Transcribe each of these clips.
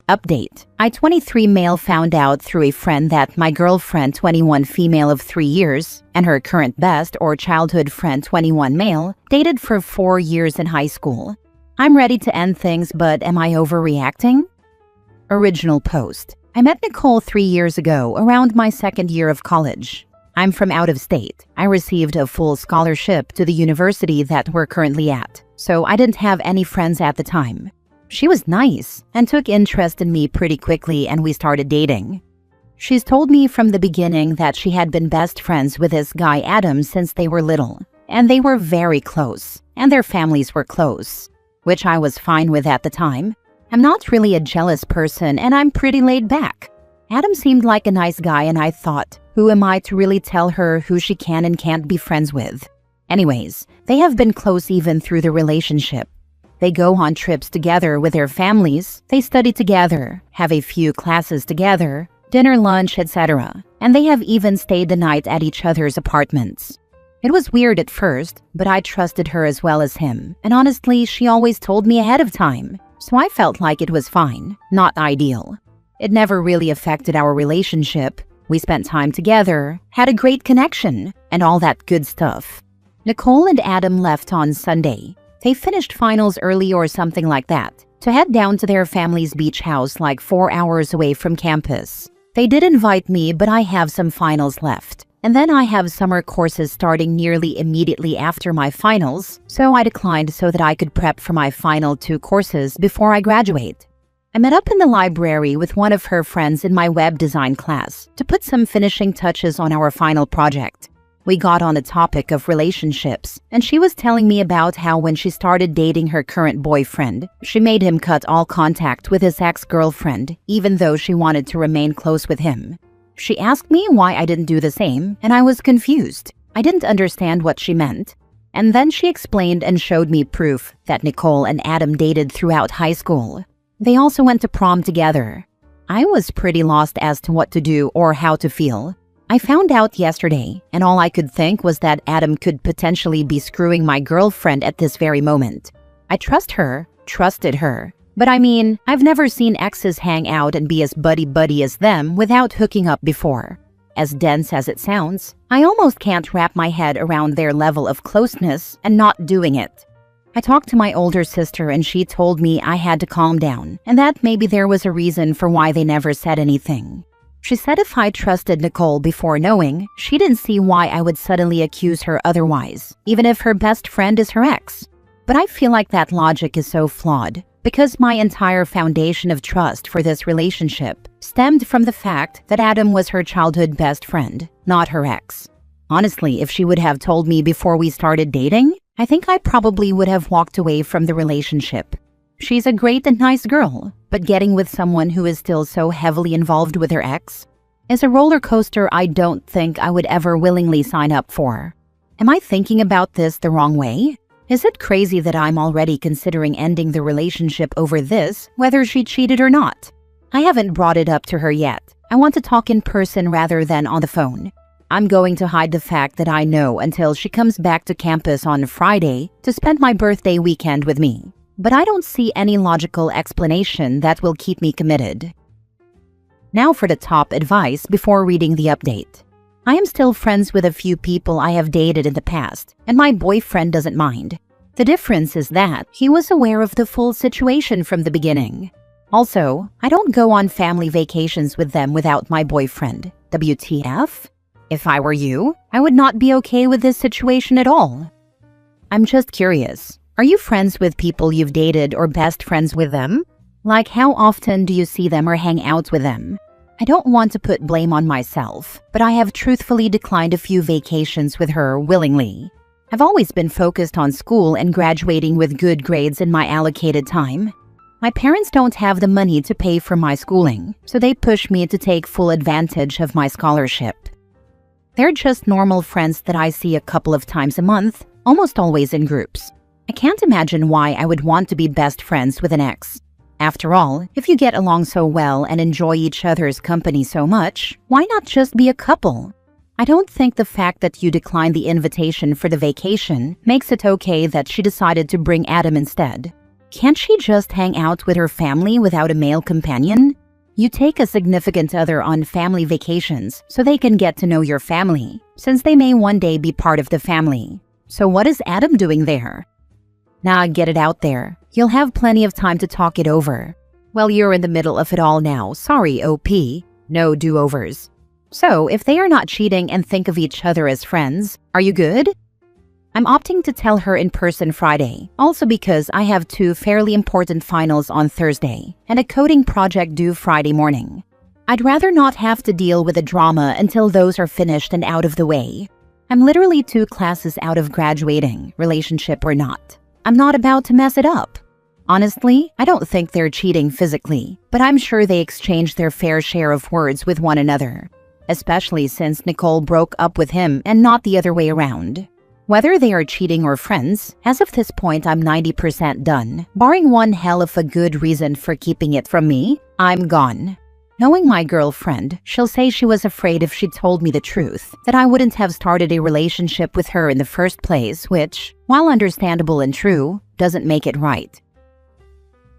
Update. I 23 male found out through a friend that my girlfriend 21 female of 3 years and her current best or childhood friend 21 male dated for 4 years in high school. I'm ready to end things, but am I overreacting? Original post. I met Nicole 3 years ago around my second year of college. I'm from out of state. I received a full scholarship to the university that we're currently at, so I didn't have any friends at the time. She was nice and took interest in me pretty quickly, and we started dating. She's told me from the beginning that she had been best friends with this guy Adam since they were little, and they were very close, and their families were close, which I was fine with at the time. I'm not really a jealous person, and I'm pretty laid back. Adam seemed like a nice guy, and I thought, who am I to really tell her who she can and can't be friends with? Anyways, they have been close even through the relationship. They go on trips together with their families, they study together, have a few classes together, dinner, lunch, etc. And they have even stayed the night at each other's apartments. It was weird at first, but I trusted her as well as him, and honestly, she always told me ahead of time, so I felt like it was fine, not ideal. It never really affected our relationship. We spent time together, had a great connection, and all that good stuff. Nicole and Adam left on Sunday. They finished finals early or something like that, to head down to their family's beach house like 4 hours away from campus. They did invite me, but I have some finals left. And then I have summer courses starting nearly immediately after my finals, so I declined so that I could prep for my final 2 courses before I graduate. I met up in the library with one of her friends in my web design class to put some finishing touches on our final project. We got on the topic of relationships, and she was telling me about how when she started dating her current boyfriend, she made him cut all contact with his ex-girlfriend, even though she wanted to remain close with him. She asked me why I didn't do the same, and I was confused. I didn't understand what she meant. And then she explained and showed me proof that Nicole and Adam dated throughout high school. They also went to prom together. I was pretty lost as to what to do or how to feel. I found out yesterday, and all I could think was that Adam could potentially be screwing my girlfriend at this very moment. I trusted her. But I mean, I've never seen exes hang out and be as buddy-buddy as them without hooking up before. As dense as it sounds, I almost can't wrap my head around their level of closeness and not doing it. I talked to my older sister, and she told me I had to calm down, and that maybe there was a reason for why they never said anything. She said if I trusted Nicole before knowing, she didn't see why I would suddenly accuse her otherwise, even if her best friend is her ex. But I feel like that logic is so flawed, because my entire foundation of trust for this relationship stemmed from the fact that Adam was her childhood best friend, not her ex. Honestly, if she would have told me before we started dating, I think I probably would have walked away from the relationship. She's a great and nice girl, but getting with someone who is still so heavily involved with her ex is a roller coaster I don't think I would ever willingly sign up for. Am I thinking about this the wrong way? Is it crazy that I'm already considering ending the relationship over this, whether she cheated or not? I haven't brought it up to her yet. I want to talk in person rather than on the phone. I'm going to hide the fact that I know until she comes back to campus on Friday to spend my birthday weekend with me. But I don't see any logical explanation that will keep me committed. Now for the top advice before reading the update. I am still friends with a few people I have dated in the past, and my boyfriend doesn't mind. The difference is that he was aware of the full situation from the beginning. Also, I don't go on family vacations with them without my boyfriend. WTF? If I were you, I would not be okay with this situation at all. I'm just curious. Are you friends with people you've dated or best friends with them? Like, how often do you see them or hang out with them? I don't want to put blame on myself, but I have truthfully declined a few vacations with her willingly. I've always been focused on school and graduating with good grades in my allocated time. My parents don't have the money to pay for my schooling, so they push me to take full advantage of my scholarship. They're just normal friends that I see a couple of times a month, almost always in groups. I can't imagine why I would want to be best friends with an ex. After all, if you get along so well and enjoy each other's company so much, why not just be a couple? I don't think the fact that you declined the invitation for the vacation makes it okay that she decided to bring Adam instead. Can't she just hang out with her family without a male companion? You take a significant other on family vacations so they can get to know your family, since they may one day be part of the family. So what is Adam doing there? Nah, get it out there. You'll have plenty of time to talk it over. Well, you're in the middle of it all now. Sorry, OP. No do-overs. So, if they are not cheating and think of each other as friends, are you good? I'm opting to tell her in person Friday, also because I have 2 fairly important finals on Thursday and a coding project due Friday morning. I'd rather not have to deal with the drama until those are finished and out of the way. I'm literally 2 classes out of graduating, relationship or not. I'm not about to mess it up. Honestly, I don't think they're cheating physically, but I'm sure they exchange their fair share of words with one another, especially since Nicole broke up with him and not the other way around. Whether they are cheating or friends, as of this point I'm 90% done. Barring one hell of a good reason for keeping it from me, I'm gone. Knowing my girlfriend, she'll say she was afraid if she told me the truth, that I wouldn't have started a relationship with her in the first place, which, while understandable and true, doesn't make it right.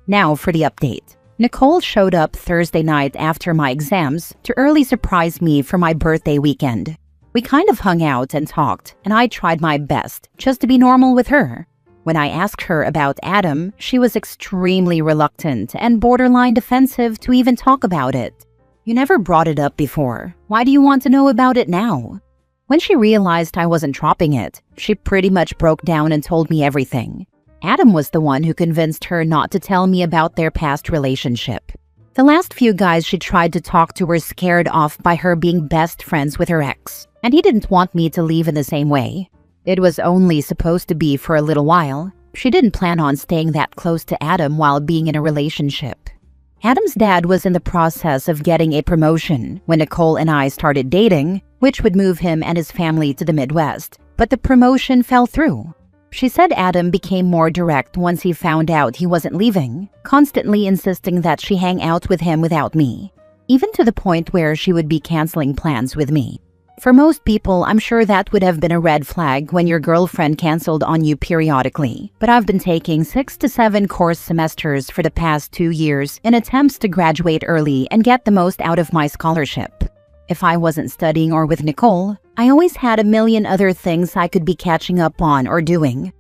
Now for the update. Nicole showed up Thursday night after my exams to early surprise me for my birthday weekend. We kind of hung out and talked, and I tried my best just to be normal with her. When I asked her about Adam, she was extremely reluctant and borderline defensive to even talk about it. You never brought it up before. Why do you want to know about it now? When she realized I wasn't dropping it, she pretty much broke down and told me everything. Adam was the one who convinced her not to tell me about their past relationship. The last few guys she tried to talk to were scared off by her being best friends with her ex, and he didn't want me to leave in the same way. It was only supposed to be for a little while. She didn't plan on staying that close to Adam while being in a relationship. Adam's dad was in the process of getting a promotion when Nicole and I started dating, which would move him and his family to the Midwest, but the promotion fell through. She said Adam became more direct once he found out he wasn't leaving, constantly insisting that she hang out with him without me, even to the point where she would be canceling plans with me. For most people, I'm sure that would have been a red flag when your girlfriend canceled on you periodically, but I've been taking 6 to 7 course semesters for the past 2 years in attempts to graduate early and get the most out of my scholarship. If I wasn't studying or with Nicole, I always had a million other things I could be catching up on or doing.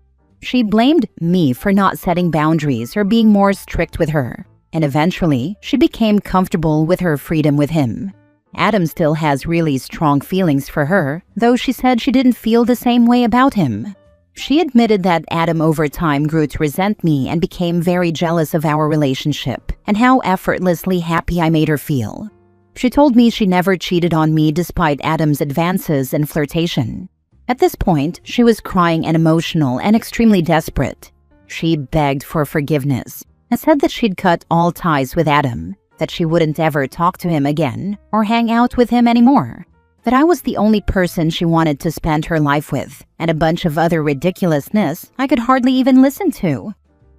She blamed me for not setting boundaries or being more strict with her, and eventually, she became comfortable with her freedom with him. Adam still has really strong feelings for her, though she said she didn't feel the same way about him. She admitted that Adam over time grew to resent me and became very jealous of our relationship and how effortlessly happy I made her feel. She told me she never cheated on me despite Adam's advances and flirtation. At this point, she was crying and emotional and extremely desperate. She begged for forgiveness and said that she'd cut all ties with Adam, that she wouldn't ever talk to him again or hang out with him anymore, that I was the only person she wanted to spend her life with, and a bunch of other ridiculousness I could hardly even listen to.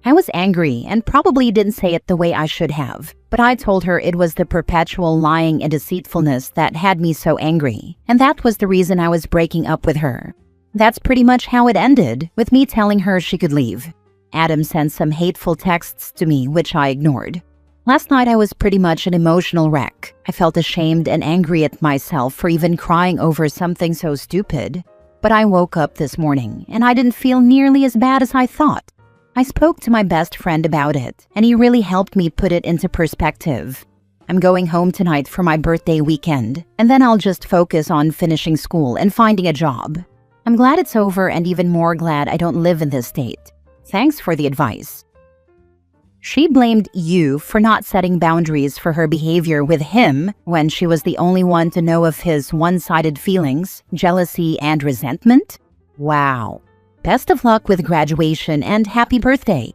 I was angry and probably didn't say it the way I should have, but I told her it was the perpetual lying and deceitfulness that had me so angry, and that was the reason I was breaking up with her. That's pretty much how it ended, with me telling her she could leave. Adam sent some hateful texts to me, which I ignored. Last night I was pretty much an emotional wreck. I felt ashamed and angry at myself for even crying over something so stupid. But I woke up this morning, and I didn't feel nearly as bad as I thought. I spoke to my best friend about it, and he really helped me put it into perspective. I'm going home tonight for my birthday weekend, and then I'll just focus on finishing school and finding a job. I'm glad it's over and even more glad I don't live in this state. Thanks for the advice. She blamed you for not setting boundaries for her behavior with him when she was the only one to know of his one-sided feelings, jealousy, and resentment? Wow. Best of luck with graduation and happy birthday.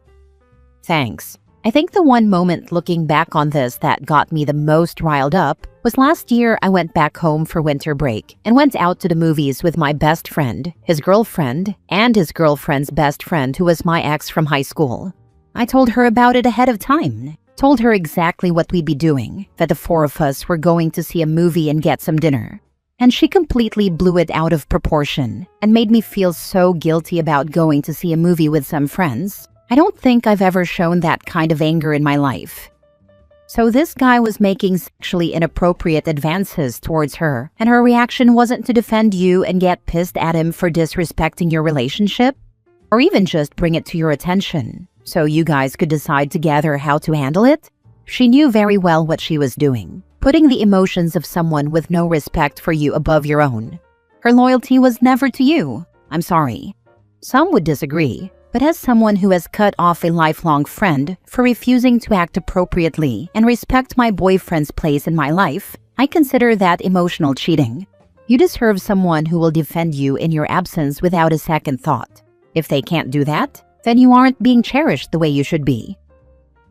Thanks. I think the one moment looking back on this that got me the most riled up was last year I went back home for winter break and went out to the movies with my best friend, his girlfriend, and his girlfriend's best friend who was my ex from high school. I told her about it ahead of time, told her exactly what we'd be doing, that the 4 of us were going to see a movie and get some dinner. And she completely blew it out of proportion and made me feel so guilty about going to see a movie with some friends. I don't think I've ever shown that kind of anger in my life. So this guy was making sexually inappropriate advances towards her, and her reaction wasn't to defend you and get pissed at him for disrespecting your relationship? Or even just bring it to your attention, so you guys could decide together how to handle it? She knew very well what she was doing, putting the emotions of someone with no respect for you above your own. Her loyalty was never to you. I'm sorry. Some would disagree. But as someone who has cut off a lifelong friend for refusing to act appropriately and respect my boyfriend's place in my life, I consider that emotional cheating. You deserve someone who will defend you in your absence without a second thought. If they can't do that, then you aren't being cherished the way you should be.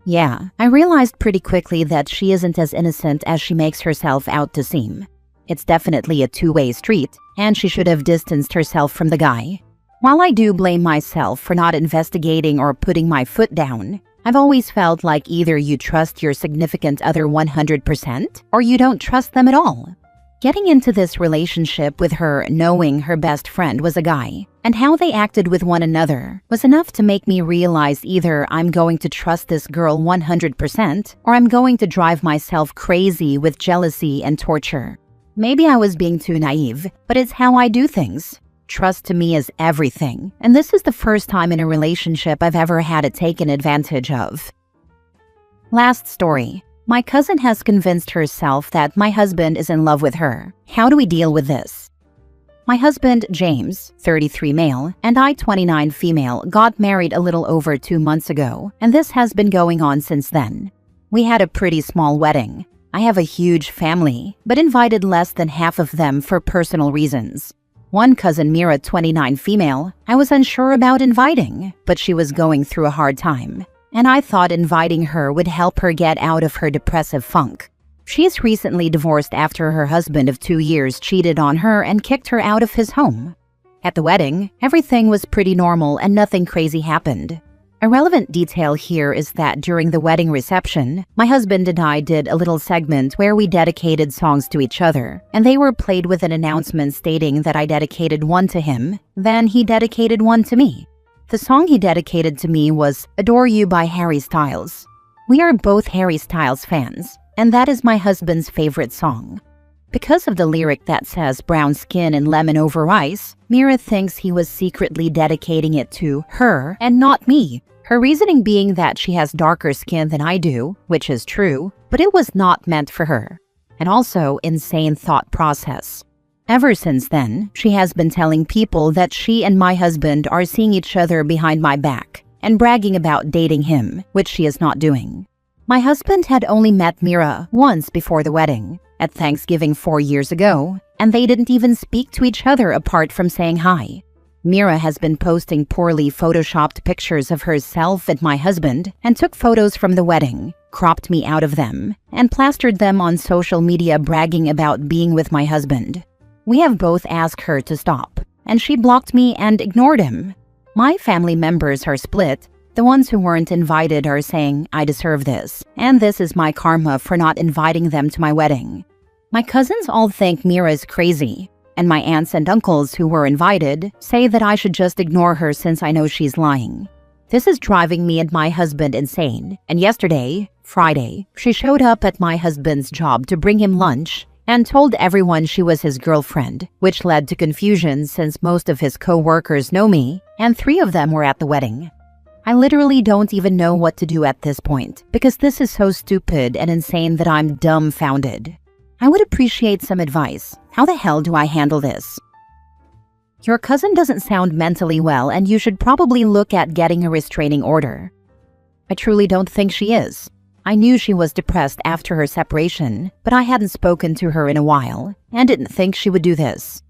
Yeah, I realized pretty quickly that she isn't as innocent as she makes herself out to seem. It's definitely a two-way street, and she should have distanced herself from the guy. While I do blame myself for not investigating or putting my foot down, I've always felt like either you trust your significant other 100% or you don't trust them at all. Getting into this relationship with her knowing her best friend was a guy, and how they acted with one another was enough to make me realize either I'm going to trust this girl 100% or I'm going to drive myself crazy with jealousy and torture. Maybe I was being too naive, but it's how I do things. Trust to me is everything, and this is the first time in a relationship I've ever had it taken advantage of. Last story. My cousin has convinced herself that my husband is in love with her. How do we deal with this? My husband, James, 33 male, and I, 29 female, got married a little over 2 months ago, and this has been going on since then. We had a pretty small wedding. I have a huge family, but invited less than half of them for personal reasons. One cousin, Mira, 29 female, I was unsure about inviting, but she was going through a hard time, and I thought inviting her would help her get out of her depressive funk. She is recently divorced after her husband of 2 years cheated on her and kicked her out of his home. At the wedding, everything was pretty normal and nothing crazy happened. A relevant detail here is that during the wedding reception, my husband and I did a little segment where we dedicated songs to each other, and they were played with an announcement stating that I dedicated one to him, then he dedicated one to me. The song he dedicated to me was Adore You by Harry Styles. We are both Harry Styles fans, and that is my husband's favorite song. Because of the lyric that says brown skin and lemon over ice, Mira thinks he was secretly dedicating it to her and not me. Her reasoning being that she has darker skin than I do, which is true, but it was not meant for her. And also, insane thought process. Ever since then, she has been telling people that she and my husband are seeing each other behind my back and bragging about dating him, which she is not doing. My husband had only met Mira once before the wedding, at Thanksgiving 4 years ago, and they didn't even speak to each other apart from saying hi. Mira has been posting poorly photoshopped pictures of herself and my husband and took photos from the wedding, cropped me out of them, and plastered them on social media bragging about being with my husband. We have both asked her to stop, and she blocked me and ignored him. My family members are split. The ones who weren't invited are saying, I deserve this, and this is my karma for not inviting them to my wedding. My cousins all think Mira is crazy, and my aunts and uncles who were invited say that I should just ignore her since I know she's lying. This is driving me and my husband insane, and yesterday, Friday, she showed up at my husband's job to bring him lunch and told everyone she was his girlfriend, which led to confusion since most of his co-workers know me, and 3 of them were at the wedding. I literally don't even know what to do at this point, because this is so stupid and insane that I'm dumbfounded. I would appreciate some advice. How the hell do I handle this? Your cousin doesn't sound mentally well, and you should probably look at getting a restraining order. I truly don't think she is. I knew she was depressed after her separation, but I hadn't spoken to her in a while, and didn't think she would do this.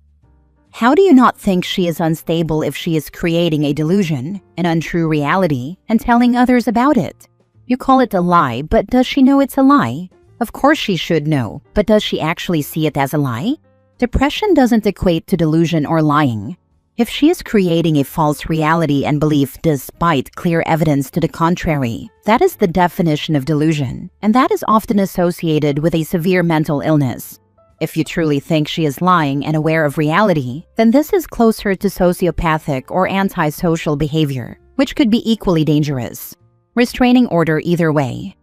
How do you not think she is unstable if she is creating a delusion, an untrue reality, and telling others about it? You call it a lie, but does she know it's a lie? Of course she should know, but does she actually see it as a lie? Depression doesn't equate to delusion or lying. If she is creating a false reality and belief despite clear evidence to the contrary, that is the definition of delusion, and that is often associated with a severe mental illness. If you truly think she is lying and aware of reality, then this is closer to sociopathic or antisocial behavior. which could be equally dangerous. Restraining order either way.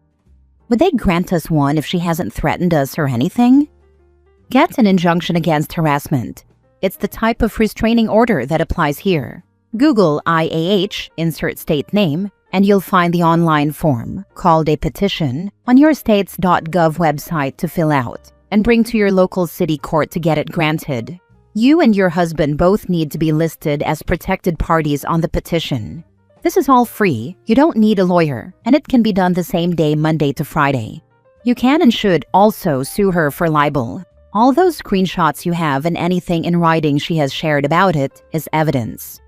Would they grant us one if she hasn't threatened us or anything? Get an injunction against harassment. It's the type of restraining order that applies here. Google IAH, insert state name, and you'll find the online form, called a petition, on your states.gov website to fill out and bring to your local city court to get it granted. You and your husband both need to be listed as protected parties on the petition. This is all free, you don't need a lawyer, and it can be done the same day, Monday to Friday. You can and should also sue her for libel. All those screenshots you have and anything in writing she has shared about it is evidence.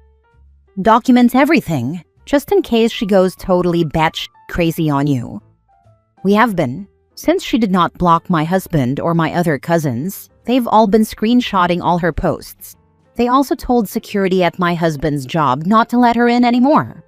Document everything, just in case she goes totally batshit crazy on you. We have been. Since she did not block my husband or my other cousins, they've all been screenshotting all her posts. They also told security at my husband's job not to let her in anymore.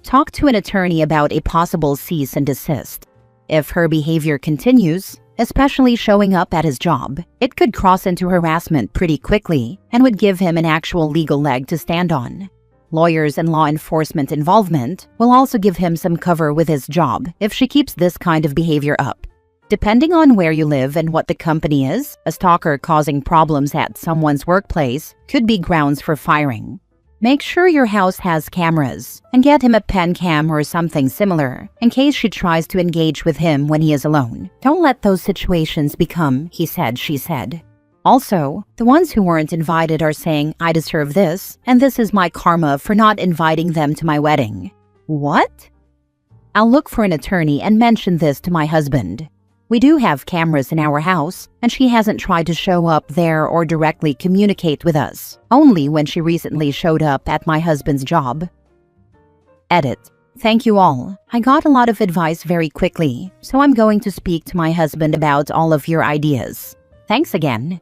Talk to an attorney about a possible cease and desist. If her behavior continues, especially showing up at his job, it could cross into harassment pretty quickly and would give him an actual legal leg to stand on. Lawyers and law enforcement involvement will also give him some cover with his job if she keeps this kind of behavior up. Depending on where you live and what the company is, a stalker causing problems at someone's workplace could be grounds for firing. Make sure your house has cameras and get him a pen cam or something similar in case she tries to engage with him when he is alone. Don't let those situations become he said, she said. Also, the ones who weren't invited are saying, I deserve this, and this is my karma for not inviting them to my wedding. What? I'll look for an attorney and mention this to my husband. We do have cameras in our house, and she hasn't tried to show up there or directly communicate with us, only when she recently showed up at my husband's job. Edit. Thank you all. I got a lot of advice very quickly, so I'm going to speak to my husband about all of your ideas. Thanks again.